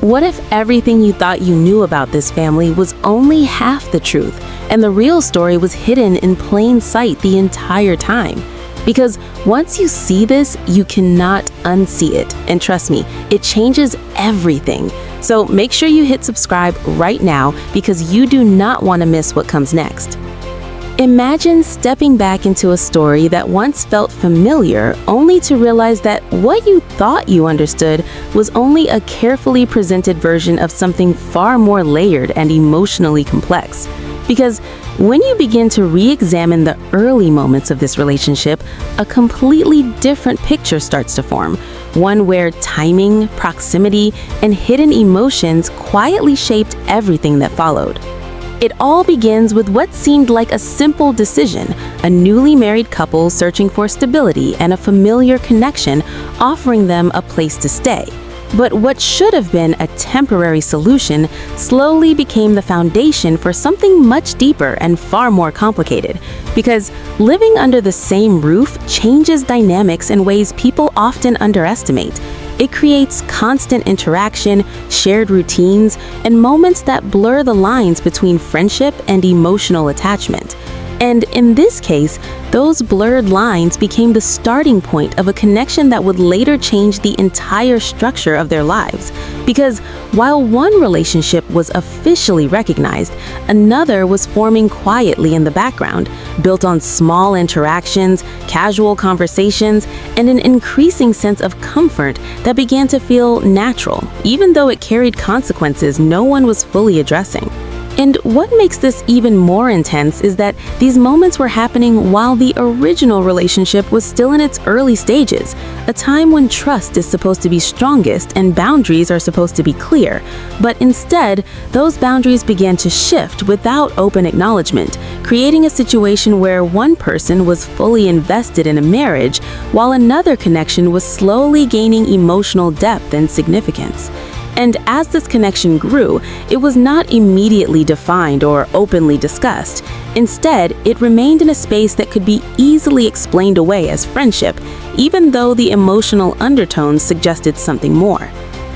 what if everything you thought you knew about this family was only half the truth, and the real story was hidden in plain sight the entire time? Because once you see this, you cannot unsee it. And trust me, it changes everything. So make sure you hit subscribe right now because you do not want to miss what comes next. Imagine stepping back into a story that once felt familiar, only to realize that what you thought you understood was only a carefully presented version of something far more layered and emotionally complex. Because when you begin to re-examine the early moments of this relationship, a completely different picture starts to form. One where timing, proximity, and hidden emotions quietly shaped everything that followed. It all begins with what seemed like a simple decision, a newly married couple searching for stability and a familiar connection offering them a place to stay. But what should have been a temporary solution slowly became the foundation for something much deeper and far more complicated. Because living under the same roof changes dynamics in ways people often underestimate. It creates constant interaction, shared routines, and moments that blur the lines between friendship and emotional attachment. And in this case, those blurred lines became the starting point of a connection that would later change the entire structure of their lives. Because while one relationship was officially recognized, another was forming quietly in the background, built on small interactions, casual conversations, and an increasing sense of comfort that began to feel natural, even though it carried consequences no one was fully addressing. And what makes this even more intense is that these moments were happening while the original relationship was still in its early stages, a time when trust is supposed to be strongest and boundaries are supposed to be clear. But instead, those boundaries began to shift without open acknowledgement, creating a situation where one person was fully invested in a marriage, while another connection was slowly gaining emotional depth and significance. And as this connection grew, it was not immediately defined or openly discussed. Instead, it remained in a space that could be easily explained away as friendship, even though the emotional undertones suggested something more.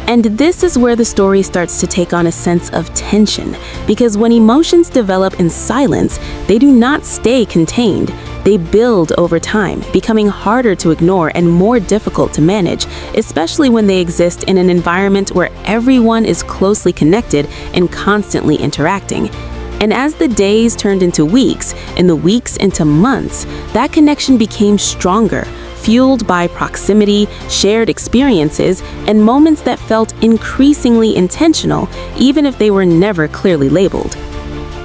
And this is where the story starts to take on a sense of tension, because when emotions develop in silence, they do not stay contained. They build over time, becoming harder to ignore and more difficult to manage, especially when they exist in an environment where everyone is closely connected and constantly interacting. And as the days turned into weeks, and the weeks into months, that connection became stronger, fueled by proximity, shared experiences, and moments that felt increasingly intentional, even if they were never clearly labeled.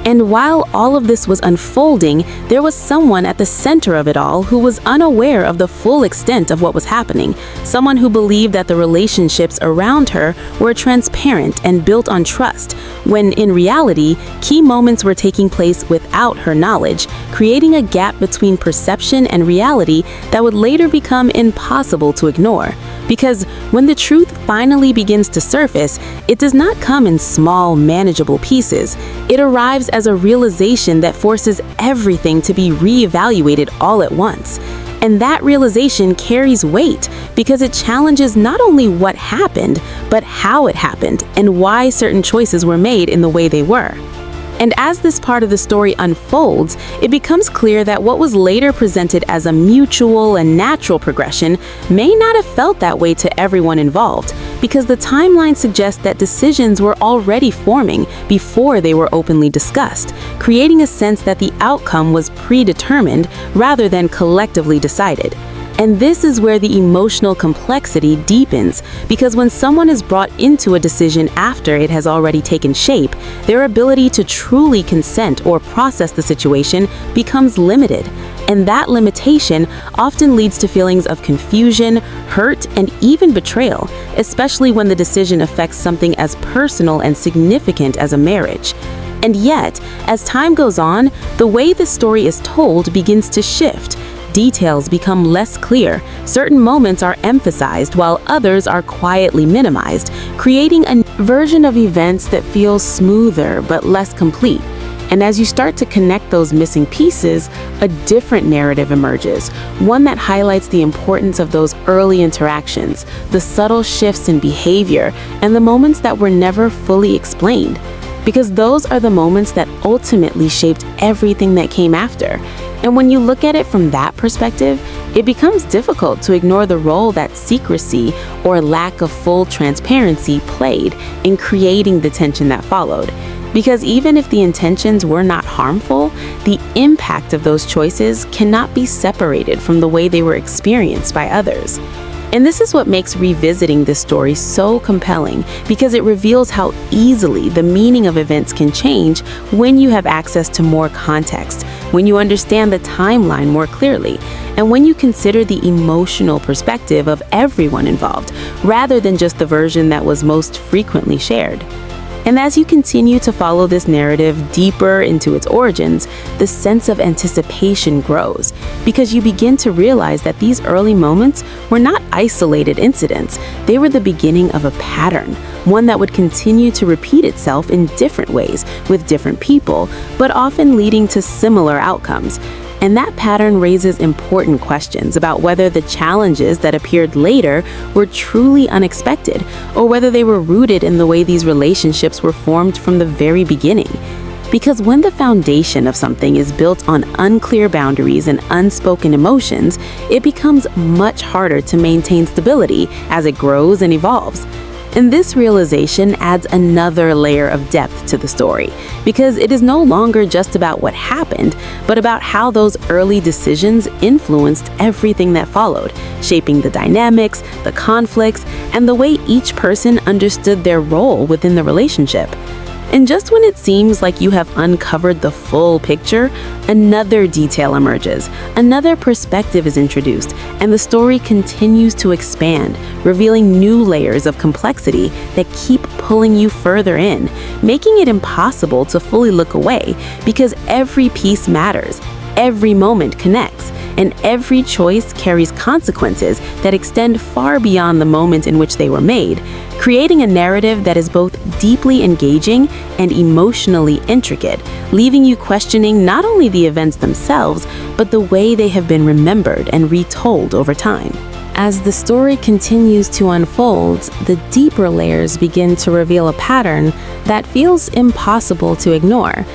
And while all of this was unfolding, there was someone at the center of it all who was unaware of the full extent of what was happening, someone who believed that the relationships around her were transparent and built on trust, when in reality, key moments were taking place without her knowledge, creating a gap between perception and reality that would later become impossible to ignore. Because when the truth finally begins to surface, it does not come in small, manageable pieces. It arrives as a realization that forces everything to be reevaluated all at once. And that realization carries weight because it challenges not only what happened, but how it happened and why certain choices were made in the way they were. And as this part of the story unfolds, it becomes clear that what was later presented as a mutual and natural progression may not have felt that way to everyone involved, because the timeline suggests that decisions were already forming before they were openly discussed, creating a sense that the outcome was predetermined rather than collectively decided. And this is where the emotional complexity deepens, because when someone is brought into a decision after it has already taken shape, their ability to truly consent or process the situation becomes limited. And that limitation often leads to feelings of confusion, hurt, and even betrayal, especially when the decision affects something as personal and significant as a marriage. And yet, as time goes on, the way the story is told begins to shift. Details become less clear, certain moments are emphasized while others are quietly minimized, creating a version of events that feels smoother but less complete. And as you start to connect those missing pieces, a different narrative emerges, one that highlights the importance of those early interactions, the subtle shifts in behavior, and the moments that were never fully explained. Because those are the moments that ultimately shaped everything that came after. And when you look at it from that perspective, it becomes difficult to ignore the role that secrecy or lack of full transparency played in creating the tension that followed. Because even if the intentions were not harmful, the impact of those choices cannot be separated from the way they were experienced by others. And this is what makes revisiting this story so compelling, because it reveals how easily the meaning of events can change when you have access to more context, when you understand the timeline more clearly, and when you consider the emotional perspective of everyone involved, rather than just the version that was most frequently shared. And as you continue to follow this narrative deeper into its origins, the sense of anticipation grows, because you begin to realize that these early moments were not isolated incidents. They were the beginning of a pattern, one that would continue to repeat itself in different ways with different people, but often leading to similar outcomes. And that pattern raises important questions about whether the challenges that appeared later were truly unexpected, or whether they were rooted in the way these relationships were formed from the very beginning. Because when the foundation of something is built on unclear boundaries and unspoken emotions, it becomes much harder to maintain stability as it grows and evolves. And this realization adds another layer of depth to the story, because it is no longer just about what happened, but about how those early decisions influenced everything that followed, shaping the dynamics, the conflicts, and the way each person understood their role within the relationship. And just when it seems like you have uncovered the full picture, another detail emerges, another perspective is introduced, and the story continues to expand, revealing new layers of complexity that keep pulling you further in, making it impossible to fully look away, because every piece matters, every moment connects, and every choice carries consequences that extend far beyond the moment in which they were made, creating a narrative that is both deeply engaging and emotionally intricate, leaving you questioning not only the events themselves, but the way they have been remembered and retold over time. As the story continues to unfold, the deeper layers begin to reveal a pattern that feels impossible to ignore,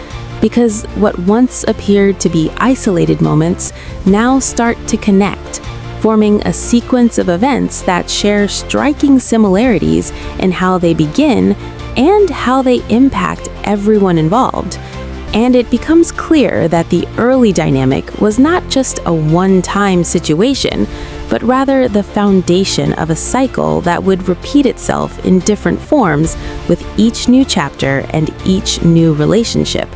because what once appeared to be isolated moments now start to connect, forming a sequence of events that share striking similarities in how they begin and how they impact everyone involved. And it becomes clear that the early dynamic was not just a one-time situation, but rather the foundation of a cycle that would repeat itself in different forms with each new chapter and each new relationship.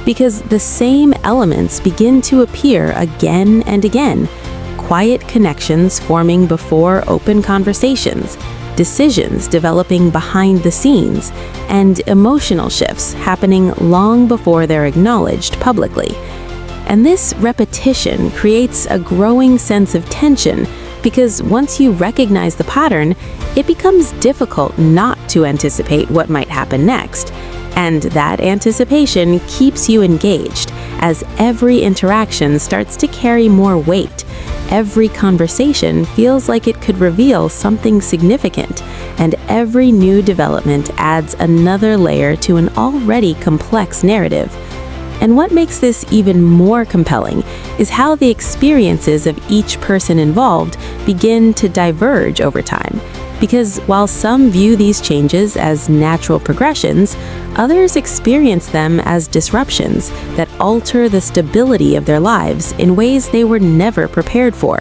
Because the same elements begin to appear again and again: quiet connections forming before open conversations, decisions developing behind the scenes, and emotional shifts happening long before they're acknowledged publicly. And this repetition creates a growing sense of tension, because once you recognize the pattern, it becomes difficult not to anticipate what might happen next. And that anticipation keeps you engaged, as every interaction starts to carry more weight. Every conversation feels like it could reveal something significant, and every new development adds another layer to an already complex narrative. And what makes this even more compelling is how the experiences of each person involved begin to diverge over time. Because while some view these changes as natural progressions, others experience them as disruptions that alter the stability of their lives in ways they were never prepared for.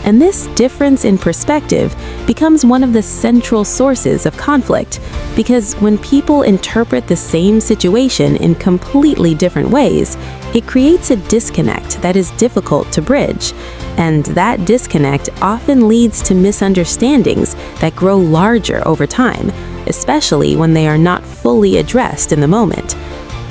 And this difference in perspective becomes one of the central sources of conflict, because when people interpret the same situation in completely different ways, it creates a disconnect that is difficult to bridge. And that disconnect often leads to misunderstandings that grow larger over time, especially when they are not fully addressed in the moment.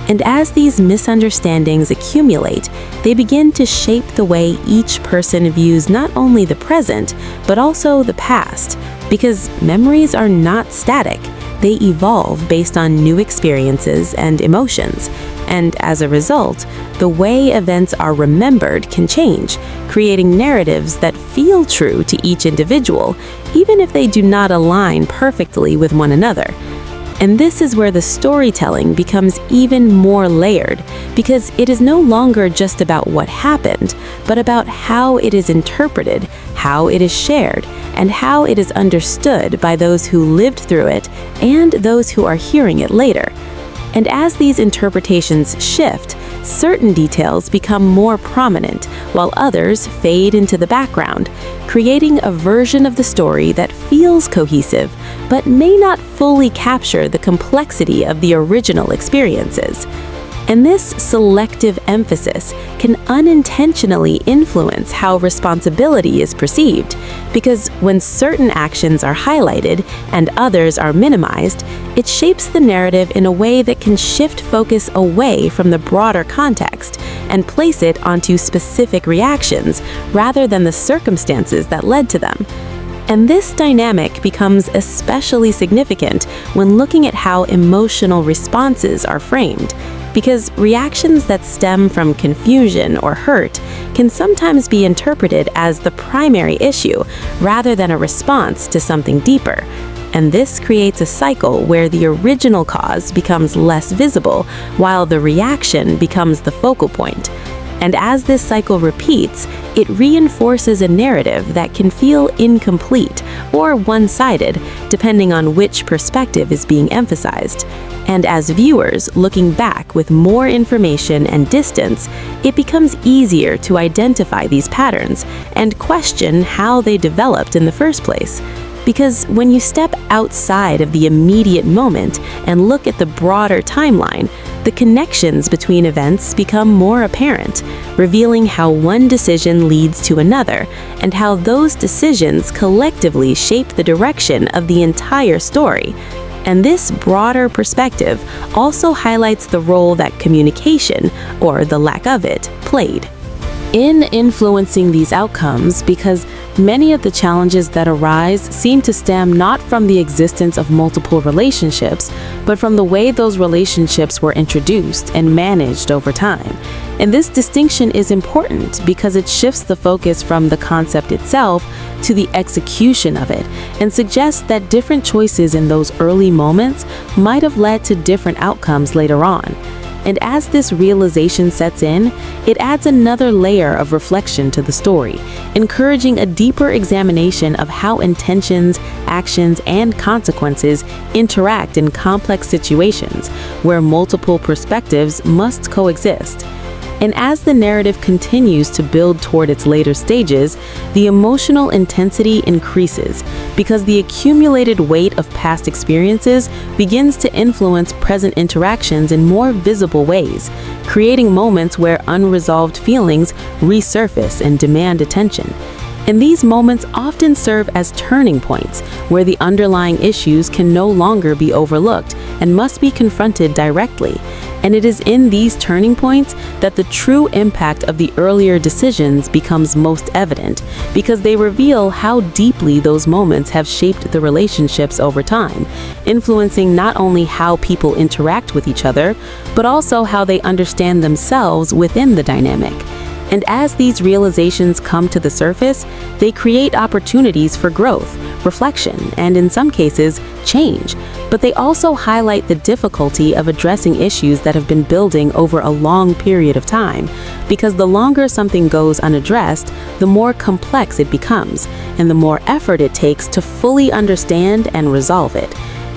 And as these misunderstandings accumulate, they begin to shape the way each person views not only the present, but also the past, because memories are not static. They evolve based on new experiences and emotions. and as a result, the way events are remembered can change, creating narratives that feel true to each individual, even if they do not align perfectly with one another. And this is where the storytelling becomes even more layered, because it is no longer just about what happened, but about how it is interpreted, how it is shared, and how it is understood by those who lived through it and those who are hearing it later. And as these interpretations shift, certain details become more prominent, while others fade into the background, creating a version of the story that feels cohesive, but may not fully capture the complexity of the original experiences. And this selective emphasis can unintentionally influence how responsibility is perceived, because when certain actions are highlighted and others are minimized, it shapes the narrative in a way that can shift focus away from the broader context and place it onto specific reactions rather than the circumstances that led to them. And this dynamic becomes especially significant when looking at how emotional responses are framed, because reactions that stem from confusion or hurt can sometimes be interpreted as the primary issue rather than a response to something deeper. And this creates a cycle where the original cause becomes less visible, while the reaction becomes the focal point. And as this cycle repeats, it reinforces a narrative that can feel incomplete or one-sided, depending on which perspective is being emphasized. And as viewers looking back with more information and distance, it becomes easier to identify these patterns and question how they developed in the first place. Because when you step outside of the immediate moment and look at the broader timeline, the connections between events become more apparent, revealing how one decision leads to another and how those decisions collectively shape the direction of the entire story. And this broader perspective also highlights the role that communication, or the lack of it, played in influencing these outcomes, because many of the challenges that arise seem to stem not from the existence of multiple relationships, but from the way those relationships were introduced and managed over time. And this distinction is important because it shifts the focus from the concept itself to the execution of it, and suggests that different choices in those early moments might have led to different outcomes later on. And as this realization sets in, it adds another layer of reflection to the story, encouraging a deeper examination of how intentions, actions, and consequences interact in complex situations where multiple perspectives must coexist. And as the narrative continues to build toward its later stages, the emotional intensity increases because the accumulated weight of past experiences begins to influence present interactions in more visible ways, creating moments where unresolved feelings resurface and demand attention. And these moments often serve as turning points where the underlying issues can no longer be overlooked and must be confronted directly. And it is in these turning points that the true impact of the earlier decisions becomes most evident, because they reveal how deeply those moments have shaped the relationships over time, influencing not only how people interact with each other, but also how they understand themselves within the dynamic. And as these realizations come to the surface, they create opportunities for growth, reflection, and in some cases, change. But they also highlight the difficulty of addressing issues that have been building over a long period of time, because the longer something goes unaddressed, the more complex it becomes, and the more effort it takes to fully understand and resolve it.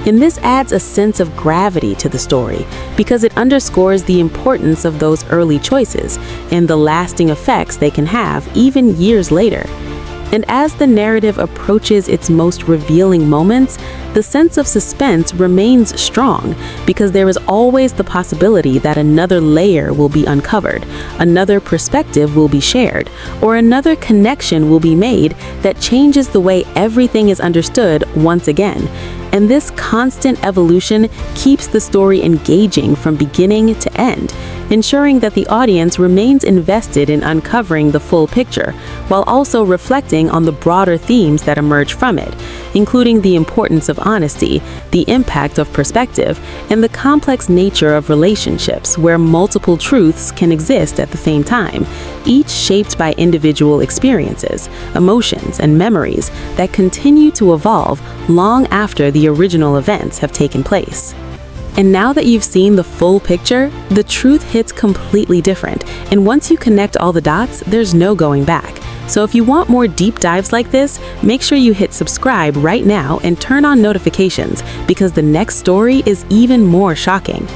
And this adds a sense of gravity to the story, because it underscores the importance of those early choices and the lasting effects they can have even years later. And as the narrative approaches its most revealing moments, the sense of suspense remains strong, because there is always the possibility that another layer will be uncovered, another perspective will be shared, or another connection will be made that changes the way everything is understood once again. And this constant evolution keeps the story engaging from beginning to end, ensuring that the audience remains invested in uncovering the full picture, while also reflecting on the broader themes that emerge from it, including the importance of honesty, the impact of perspective, and the complex nature of relationships where multiple truths can exist at the same time, each shaped by individual experiences, emotions, and memories that continue to evolve long after the original events have taken place. And now that you've seen the full picture, the truth hits completely different, and once you connect all the dots, there's no going back. So if you want more deep dives like this, make sure you hit subscribe right now and turn on notifications, because the next story is even more shocking.